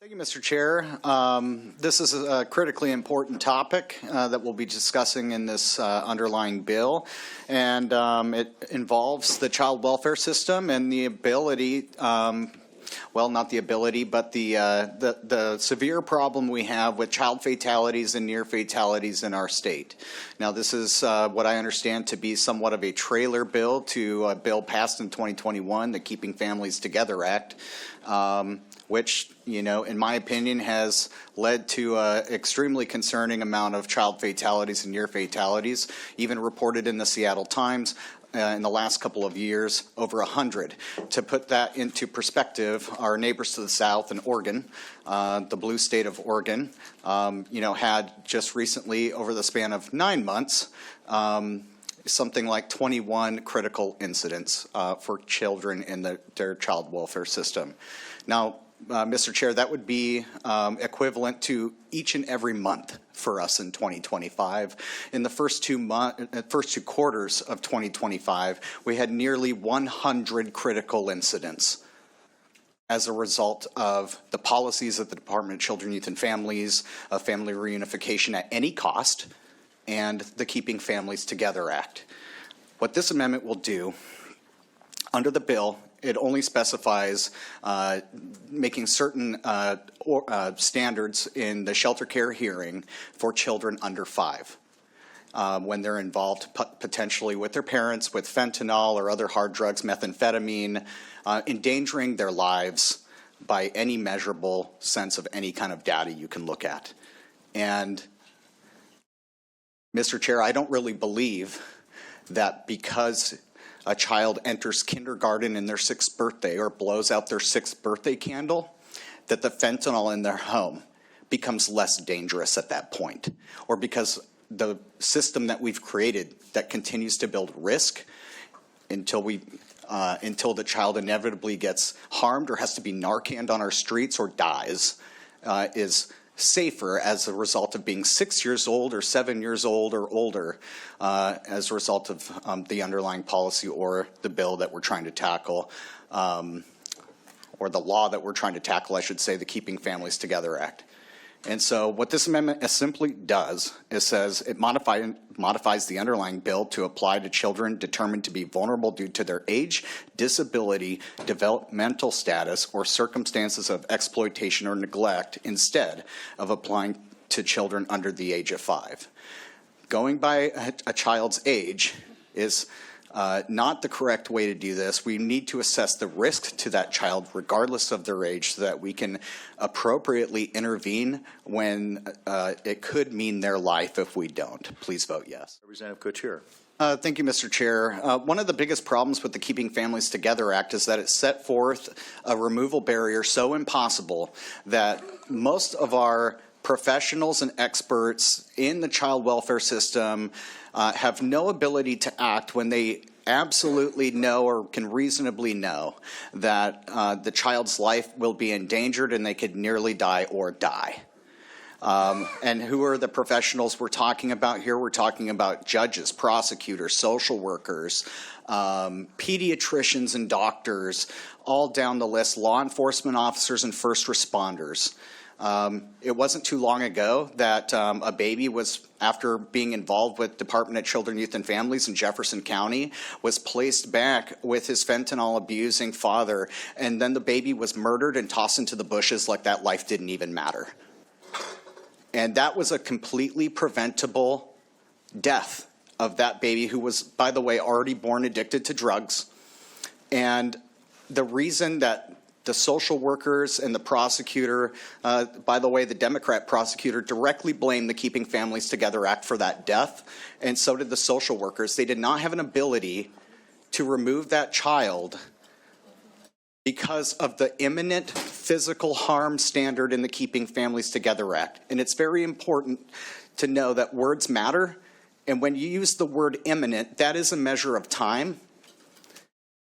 Thank you, Mr. Chair. This is a critically important topic that we'll be discussing in this underlying bill, and it involves the child welfare system and the ability, well, not the ability, but the severe problem we have with child fatalities and near fatalities in our state. Now, this is what I understand to be somewhat of a trailer bill to a bill passed in 2021, the Keeping Families Together Act, which, you know, in my opinion, has led to an extremely concerning amount of child fatalities and near fatalities, even reported in the Seattle Times. In the last couple of years, over 100. To put that into perspective, our neighbors to the south in Oregon, the blue state of Oregon, had just recently, over the span of 9 months, something like 21 critical incidents for children in their child welfare system. Now, Mr. Chair, that would be equivalent to each and every month for us in 2025. In the first two quarters of 2025, we had nearly 100 critical incidents as a result of the policies of the Department of Children, Youth, and Families, of family reunification at any cost, and the Keeping Families Together Act. What this amendment will do, under the bill, it only specifies making certain standards in the shelter care hearing for children under 5 when they're involved potentially with their parents with fentanyl or other hard drugs, methamphetamine, endangering their lives by any measurable sense of any kind of data you can look at. And Mr. Chair, I don't really believe that because a child enters kindergarten in their 6th birthday or blows out their 6th birthday candle, that the fentanyl in their home becomes less dangerous at that point, or because the system that we've created that continues to build risk until the child inevitably gets harmed or has to be Narcaned on our streets or dies is safer as a result of being 6 years old or 7 years old or older as a result of the underlying policy or the bill that we're trying to tackle, or the law that we're trying to tackle, I should say, the Keeping Families Together Act. And so what this amendment simply does is says it modifies the underlying bill to apply to children determined to be vulnerable due to their age, disability, developmental status, or circumstances of exploitation or neglect instead of applying to children under the age of 5. Going by a child's age is not the correct way to do this. We need to assess the risk to that child regardless of their age so that we can appropriately intervene when it could mean their life if we don't. Please vote yes. Representative Couture. Thank you, Mr. Chair. One of the biggest problems with the Keeping Families Together Act is that it set forth a removal barrier so impossible that most of our professionals and experts in the child welfare system have no ability to act when they absolutely know or can reasonably know that the child's life will be endangered and they could nearly die or die. And who are the professionals we're talking about here? We're talking about judges, prosecutors, social workers, pediatricians and doctors, all down the list, law enforcement officers and first responders. It wasn't too long ago that a baby was, after being involved with Department of Children, Youth, and Families in Jefferson County, was placed back with his fentanyl abusing father, and then the baby was murdered and tossed into the bushes like that life didn't even matter. And that was a completely preventable death of that baby, who was, by the way, already born addicted to drugs. And the reason that the social workers and the prosecutor, by the way, the Democrat prosecutor, directly blamed the Keeping Families Together Act for that death, and so did the social workers. They did not have an ability to remove that child because of the imminent physical harm standard in the Keeping Families Together Act. And it's very important to know that words matter, and when you use the word imminent, that is a measure of time.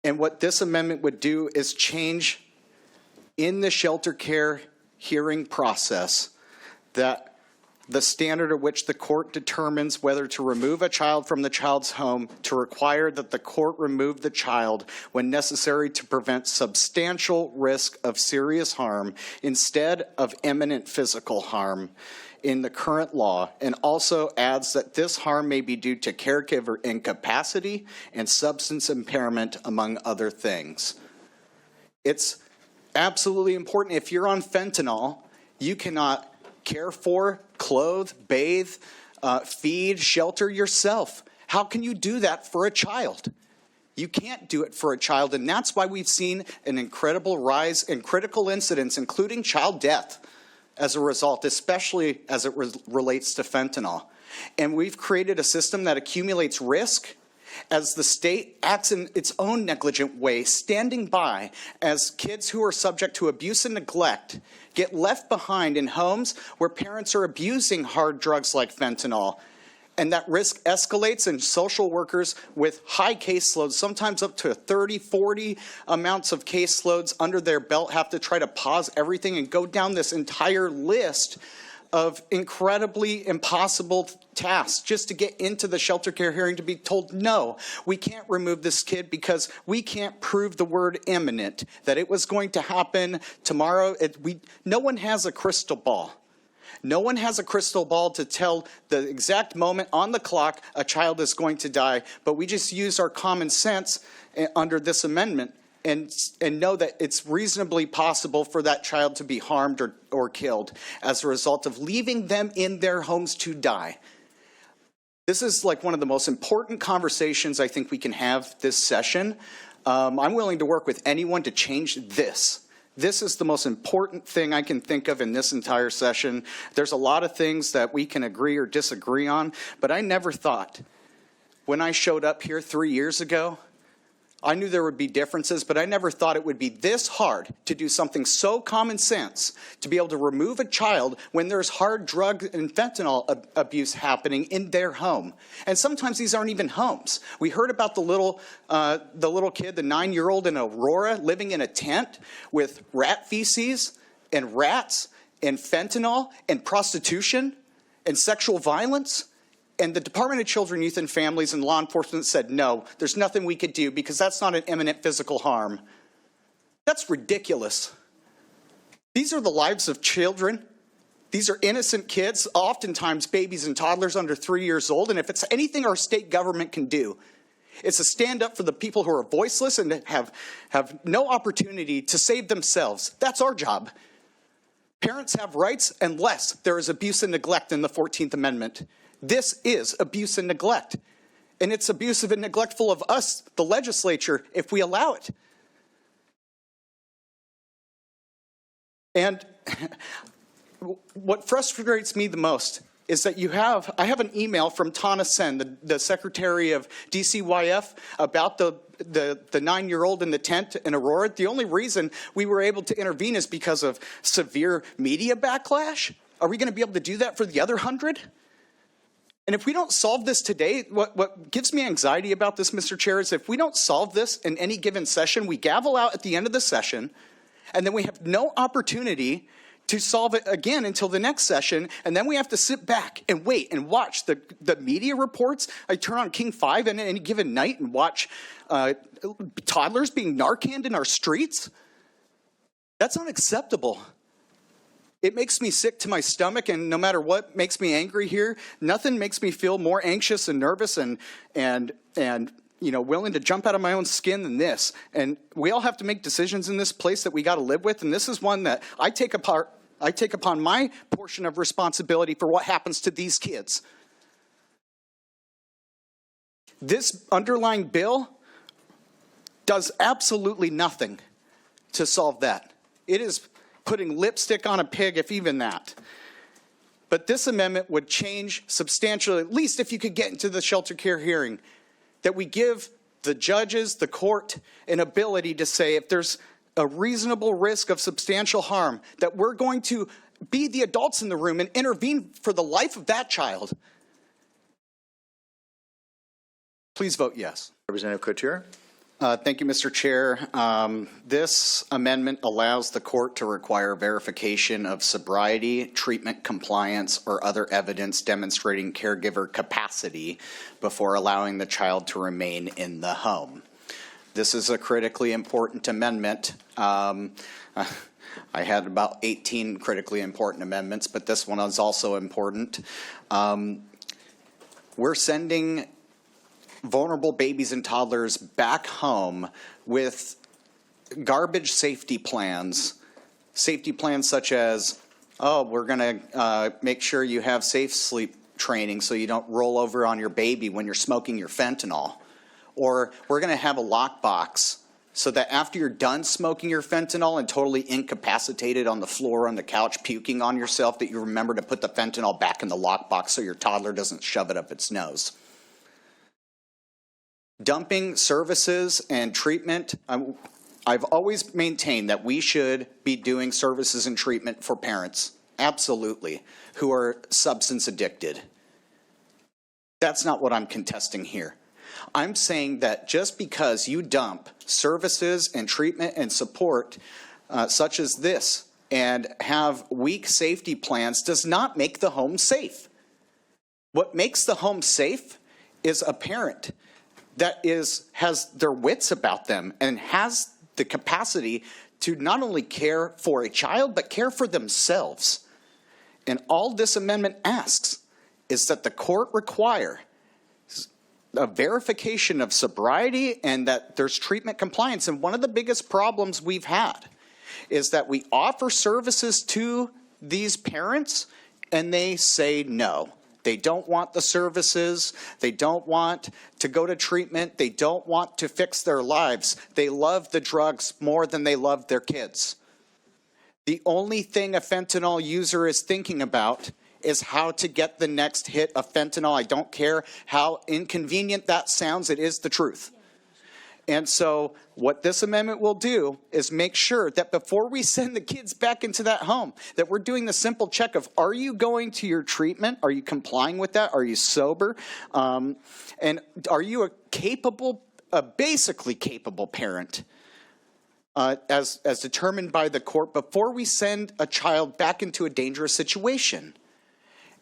And what this amendment would do is change in the shelter care hearing process that the standard at which the court determines whether to remove a child from the child's home, to require that the court remove the child when necessary to prevent substantial risk of serious harm instead of imminent physical harm in the current law, and also adds that this harm may be due to caregiver incapacity and substance impairment, among other things. It's absolutely important. If you're on fentanyl, you cannot care for, clothe, bathe, feed, shelter yourself. How can you do that for a child? You can't do it for a child, and that's why we've seen an incredible rise in critical incidents, including child death, as a result, especially as it relates to fentanyl. And we've created a system that accumulates risk as the state acts in its own negligent way, standing by as kids who are subject to abuse and neglect get left behind in homes where parents are abusing hard drugs like fentanyl. And that risk escalates, and social workers with high caseloads, sometimes up to 30, 40 amounts of caseloads under their belt, have to try to pause everything and go down this entire list of incredibly impossible tasks just to get into the shelter care hearing, to be told, no, we can't remove this kid because we can't prove the word imminent, that it was going to happen tomorrow. No one has a crystal ball. No one has a crystal ball to tell the exact moment on the clock a child is going to die, but we just use our common sense under this amendment and know that it's reasonably possible for that child to be harmed or killed as a result of leaving them in their homes to die. This is like one of the most important conversations I think we can have this session. I'm willing to work with anyone to change this. This is the most important thing I can think of in this entire session. There's a lot of things that we can agree or disagree on, but I never thought, when I showed up here 3 years ago, I knew there would be differences, but I never thought it would be this hard to do something so common sense, to be able to remove a child when there's hard drug and fentanyl abuse happening in their home. And sometimes these aren't even homes. We heard about the little kid, the 9-year-old in Aurora, living in a tent with rat feces and rats and fentanyl and prostitution and sexual violence. And the Department of Children, Youth and Families and law enforcement said, no, there's nothing we could do because that's not an imminent physical harm. That's ridiculous. These are the lives of children. These are innocent kids, oftentimes babies and toddlers under 3 years old. And if it's anything our state government can do, it's to stand up for the people who are voiceless and have no opportunity to save themselves. That's our job. Parents have rights unless there is abuse and neglect in the 14th Amendment. This is abuse and neglect, and it's abusive and neglectful of us, the legislature, if we allow it. And what frustrates me the most is that I have an email from Tana Sen, the secretary of DCYF, about the 9-year-old in the tent in Aurora. The only reason we were able to intervene is because of severe media backlash. Are we going to be able to do that for the other 100? And if we don't solve this today, what gives me anxiety about this, Mr. Chair, is if we don't solve this in any given session, we gavel out at the end of the session, and then we have no opportunity to solve it again until the next session, and then we have to sit back and wait and watch the media reports. I turn on King 5 on any given night and watch toddlers being Narcaned in our streets. That's unacceptable. It makes me sick to my stomach, and no matter what makes me angry here, nothing makes me feel more anxious and nervous and willing to jump out of my own skin than this. And we all have to make decisions in this place that we got to live with, and this is one that I take upon my portion of responsibility for what happens to these kids. This underlying bill does absolutely nothing to solve that. It is putting lipstick on a pig, if even that. But this amendment would change substantially, at least if you could get into the shelter care hearing, that we give the judges, the court, an ability to say if there's a reasonable risk of substantial harm, that we're going to be the adults in the room and intervene for the life of that child. Please vote yes. Representative Couture. Thank you, Mr. Chair. This amendment allows the court to require verification of sobriety, treatment compliance, or other evidence demonstrating caregiver capacity before allowing the child to remain in the home. This is a critically important amendment. I had about 18 critically important amendments, but this one is also important. We're sending vulnerable babies and toddlers back home with garbage safety plans such as, oh, we're going to make sure you have safe sleep training so you don't roll over on your baby when you're smoking your fentanyl. Or we're going to have a lockbox so that after you're done smoking your fentanyl and totally incapacitated on the floor on the couch puking on yourself, that you remember to put the fentanyl back in the lockbox so your toddler doesn't shove it up its nose. Dumping services and treatment, I've always maintained that we should be doing services and treatment for parents, absolutely, who are substance addicted. That's not what I'm contesting here. I'm saying that just because you dump services and treatment and support such as this and have weak safety plans does not make the home safe. What makes the home safe is a parent that has their wits about them and has the capacity to not only care for a child, but care for themselves. And all this amendment asks is that the court require a verification of sobriety and that there's treatment compliance. And one of the biggest problems we've had is that we offer services to these parents and they say no. They don't want the services. They don't want to go to treatment. They don't want to fix their lives. They love the drugs more than they love their kids. The only thing a fentanyl user is thinking about is how to get the next hit of fentanyl. I don't care how inconvenient that sounds. It is the truth. And so what this amendment will do is make sure that before we send the kids back into that home, that we're doing the simple check of, are you going to your treatment? Are you complying with that? Are you sober? And are you a basically capable parent as determined by the court before we send a child back into a dangerous situation?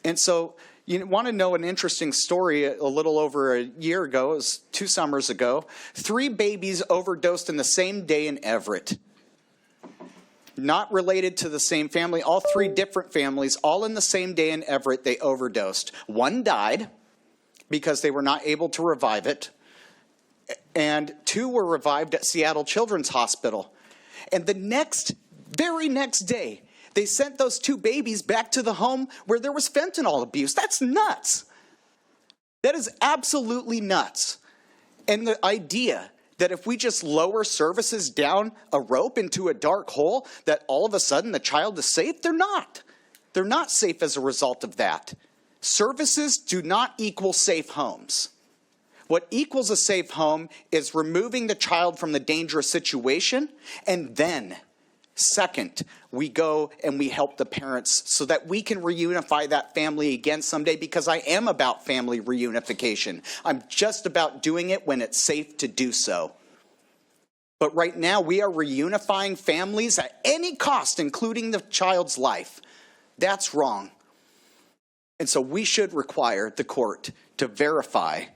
And so you want to know an interesting story. A little over a year ago, it was 2 summers ago, 3 babies overdosed in the same day in Everett. Not related to the same family, all 3 different families, all in the same day in Everett, they overdosed. 1 died because they were not able to revive it, and 2 were revived at Seattle Children's Hospital. And the very next day, they sent those 2 babies back to the home where there was fentanyl abuse. That's nuts. That is absolutely nuts. And the idea that if we just lower services down a rope into a dark hole, that all of a sudden the child is safe, they're not. They're not safe as a result of that. Services do not equal safe homes. What equals a safe home is removing the child from the dangerous situation, and then second, we go and we help the parents so that we can reunify that family again someday, because I am about family reunification. I'm just about doing it when it's safe to do so. But right now, we are reunifying families at any cost, including the child's life. That's wrong. And so we should require the court to verify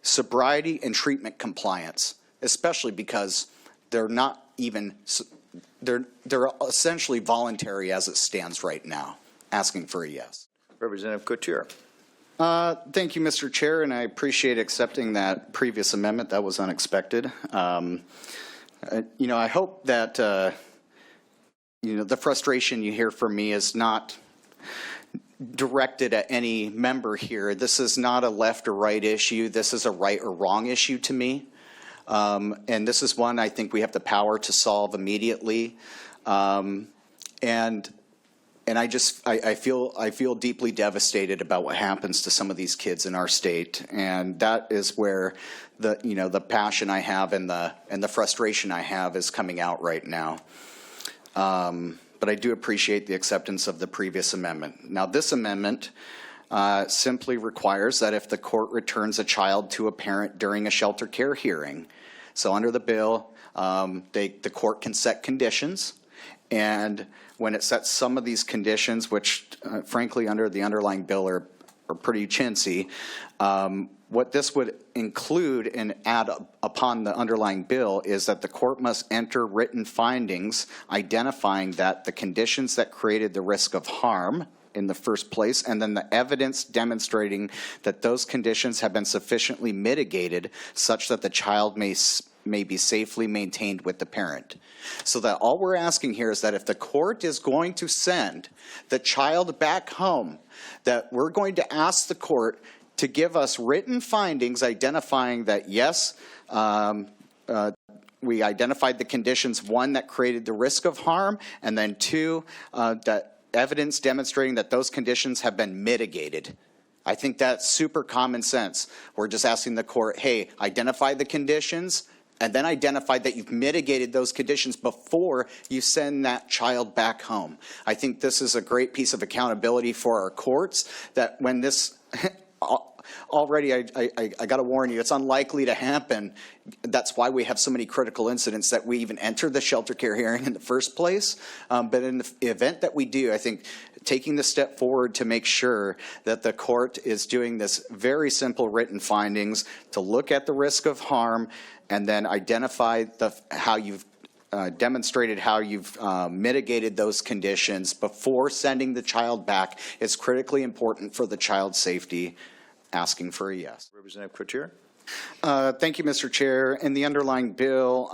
sobriety and treatment compliance, especially because they're not even... They're essentially voluntary as it stands right now. Asking for a yes. Representative Couture. Thank you, Mr. Chair, and I appreciate accepting that previous amendment. That was unexpected. I hope that the frustration you hear from me is not directed at any member here. This is not a left or right issue. This is a right or wrong issue to me. And this is one I think we have the power to solve immediately. And I feel deeply devastated about what happens to some of these kids in our state. And that is where the passion I have and the frustration I have is coming out right now. But I do appreciate the acceptance of the previous amendment. Now, this amendment simply requires that if the court returns a child to a parent during a shelter care hearing, So under the bill, the court can set conditions, and when it sets some of these conditions, which frankly under the underlying bill are pretty chintzy, what this would include and add upon the underlying bill is that the court must enter written findings identifying that the conditions that created the risk of harm in the first place, and then the evidence demonstrating that those conditions have been sufficiently mitigated such that the child may be safely maintained with the parent. So that all we're asking here is that if the court is going to send the child back home, that we're going to ask the court to give us written findings identifying that, yes, we identified the conditions, one, that created the risk of harm, and then two, that evidence demonstrating that those conditions have been mitigated. I think that's super common sense. We're just asking the court, hey, identify the conditions, and then identify that you've mitigated those conditions before you send that child back home. I think this is a great piece of accountability for our courts, that when this already, I got to warn you, it's unlikely to happen. That's why we have so many critical incidents that we even enter the shelter care hearing in the first place. But in the event that we do, I think taking the step forward to make sure that the court is doing this very simple written findings to look at the risk of harm and then identify how you've demonstrated how you've mitigated those conditions before sending the child back is critically important for the child's safety. Asking for a yes. Representative Couture. Thank you, Mr. Chair. In the underlying bill,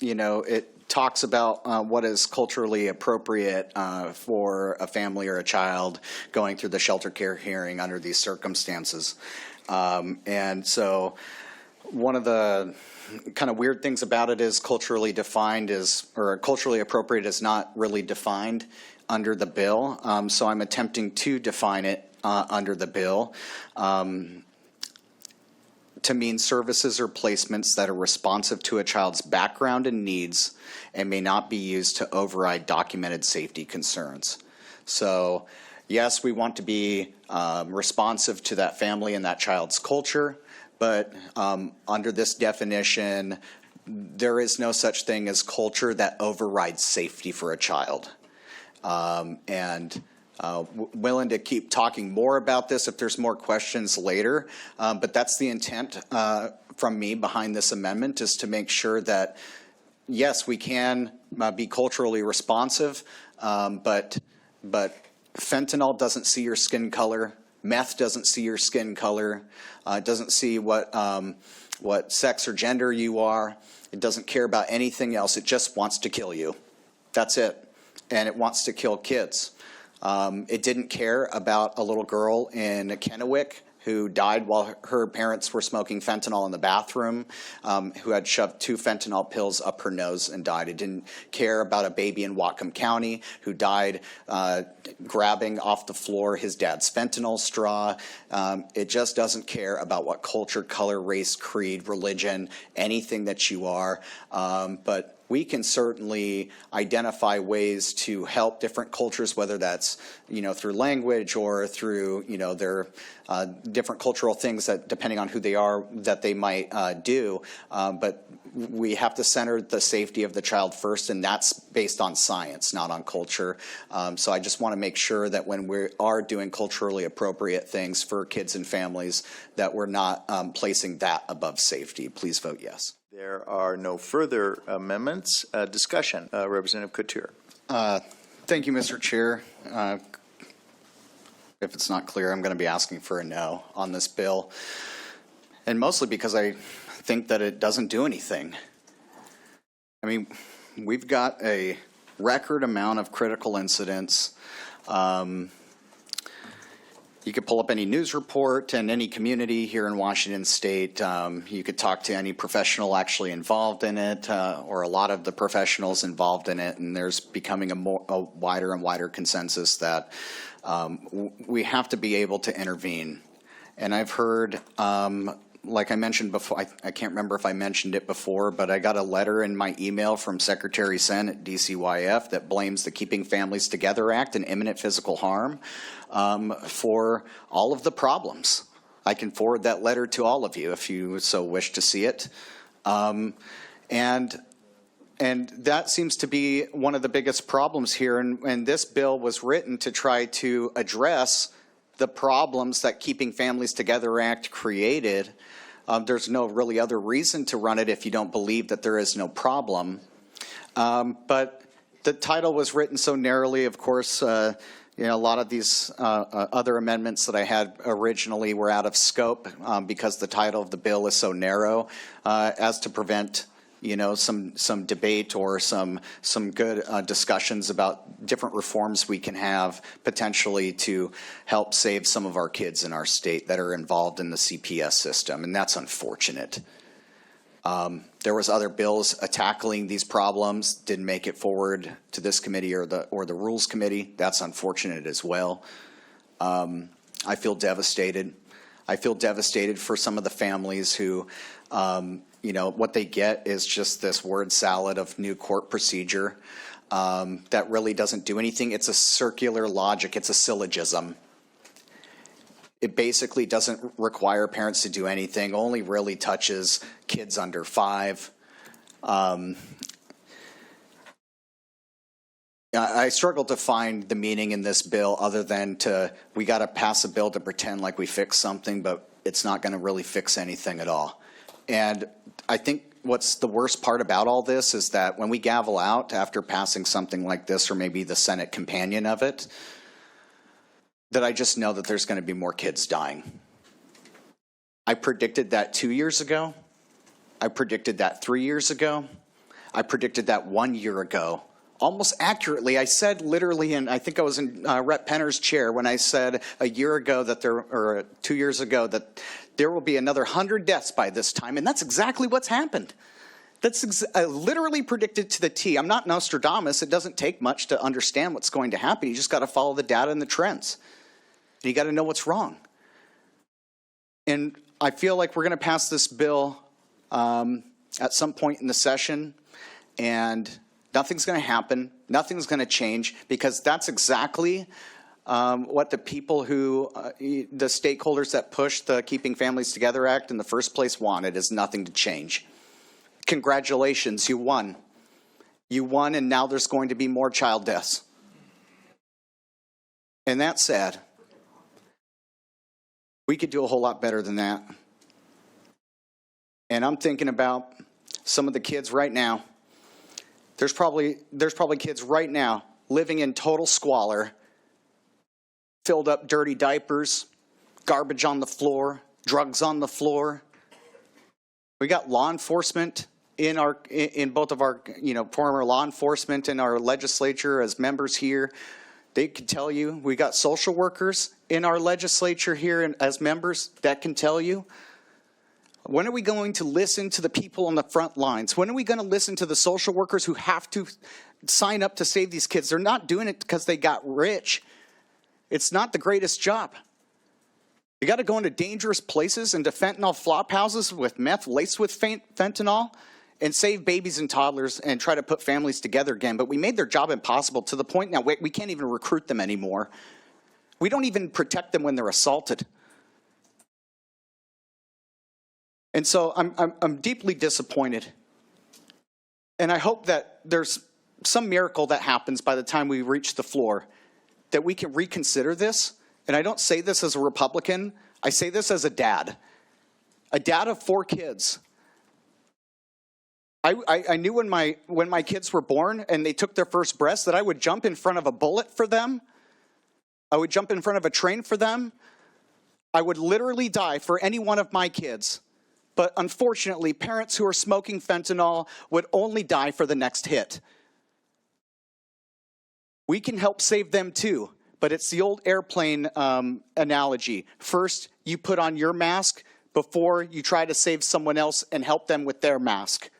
it talks about what is culturally appropriate for a family or a child going through the shelter care hearing under these circumstances. And so one of the kind of weird things about it is culturally defined or culturally appropriate is not really defined under the bill. So I'm attempting to define it under the bill to mean services or placements that are responsive to a child's background and needs and may not be used to override documented safety concerns. So yes, we want to be responsive to that family and that child's culture, but under this definition, there is no such thing as culture that overrides safety for a child. Willing to keep talking more about this if there's more questions later, but that's the intent from me behind this amendment, is to make sure that, yes, we can be culturally responsive, but fentanyl doesn't see your skin color, meth doesn't see your skin color, it doesn't see what sex or gender you are, it doesn't care about anything else, it just wants to kill you. That's it, and it wants to kill kids. It didn't care about a little girl in Kennewick who died while her parents were smoking fentanyl in the bathroom, who had shoved 2 fentanyl pills up her nose and died. It didn't care about a baby in Whatcom County who died grabbing off the floor his dad's fentanyl straw. It just doesn't care about what culture, color, race, creed, religion, anything that you are. But we can certainly identify ways to help different cultures, whether that's, through language or through, their different cultural things that, depending on who they are, that they might do. But we have to center the safety of the child first, and that's based on science, not on culture. So I just want to make sure that when we are doing culturally appropriate things for kids and families, that we're not placing that above safety. Please vote yes. There are no further amendments. Discussion. Representative Couture. Thank you, Mr. Chair. If it's not clear, I'm going to be asking for a no on this bill, and mostly because I think that it doesn't do anything. I mean, we've got a record amount of critical incidents. You could pull up any news report and any community here in Washington State. You could talk to any professional actually involved in it, or a lot of the professionals involved in it, and there's becoming a wider and wider consensus that we have to be able to intervene. And I've heard, like I mentioned before, I can't remember if I mentioned it before, but I got a letter in my email from Secretary Sen at DCYF that blames the Keeping Families Together Act and imminent physical harm for all of the problems. I can forward that letter to all of you if you so wish to see it. And that seems to be one of the biggest problems here. And this bill was written to try to address the problems that Keeping Families Together Act created. There's no really other reason to run it if you don't believe that there is no problem. But the title was written so narrowly, of course, a lot of these other amendments that I had originally were out of scope because the title of the bill is so narrow as to prevent some debate or some good discussions about different reforms we can have potentially to help save some of our kids in our state that are involved in the CPS system, and that's unfortunate. There was other bills tackling these problems, didn't make it forward to this committee or the Rules Committee. That's unfortunate as well. I feel devastated. I feel devastated for some of the families who what they get is just this word salad of new court procedure that really doesn't do anything. It's a circular logic. It's a syllogism. It basically doesn't require parents to do anything, only really touches kids under 5. I struggle to find the meaning in this bill other than we got to pass a bill to pretend like we fixed something, but it's not going to really fix anything at all. And I think what's the worst part about all this is that when we gavel out after passing something like this, or maybe the Senate companion of it, that I just know that there's going to be more kids dying. I predicted that 2 years ago. I predicted that 3 years ago. I predicted that 1 year ago. Almost accurately, I said literally, and I think I was in Rep. Penner's chair when I said a year ago or 2 years ago that there will be another 100 deaths by this time, and that's exactly what's happened. That's literally predicted to the T. I'm not Nostradamus. It doesn't take much to understand what's going to happen. You just got to follow the data and the trends. And you got to know what's wrong. And I feel like we're going to pass this bill at some point in the session, and nothing's going to happen. Nothing's going to change, because that's exactly what the people the stakeholders that pushed the Keeping Families Together Act in the first place wanted, is nothing to change. Congratulations, you won. You won, and now there's going to be more child deaths. And that's sad. We could do a whole lot better than that. And I'm thinking about some of the kids right now. There's probably kids right now living in total squalor, filled up dirty diapers, garbage on the floor, drugs on the floor. We got law enforcement in both of our former law enforcement in our legislature as members here. They could tell you. We got social workers in our legislature here as members that can tell you. When are we going to listen to the people on the front lines? When are we going to listen to the social workers who have to sign up to save these kids? They're not doing it because they got rich. It's not the greatest job. You got to go into dangerous places, into fentanyl flop houses with meth laced with fentanyl, and save babies and toddlers and try to put families together again. But we made their job impossible to the point now we can't even recruit them anymore. We don't even protect them when they're assaulted. And so I'm deeply disappointed. And I hope that there's some miracle that happens by the time we reach the floor, that we can reconsider this. And I don't say this as a Republican. I say this as a dad of 4 kids. I knew when my kids were born and they took their first breaths that I would jump in front of a bullet for them. I would jump in front of a train for them. I would literally die for any one of my kids. But unfortunately, parents who are smoking fentanyl would only die for the next hit. We can help save them too, but it's the old airplane analogy. First, you put on your mask before you try to save someone else and help them with their mask.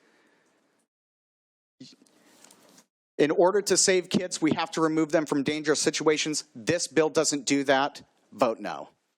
In order to save kids, we have to remove them from dangerous situations. This bill doesn't do that. Vote no.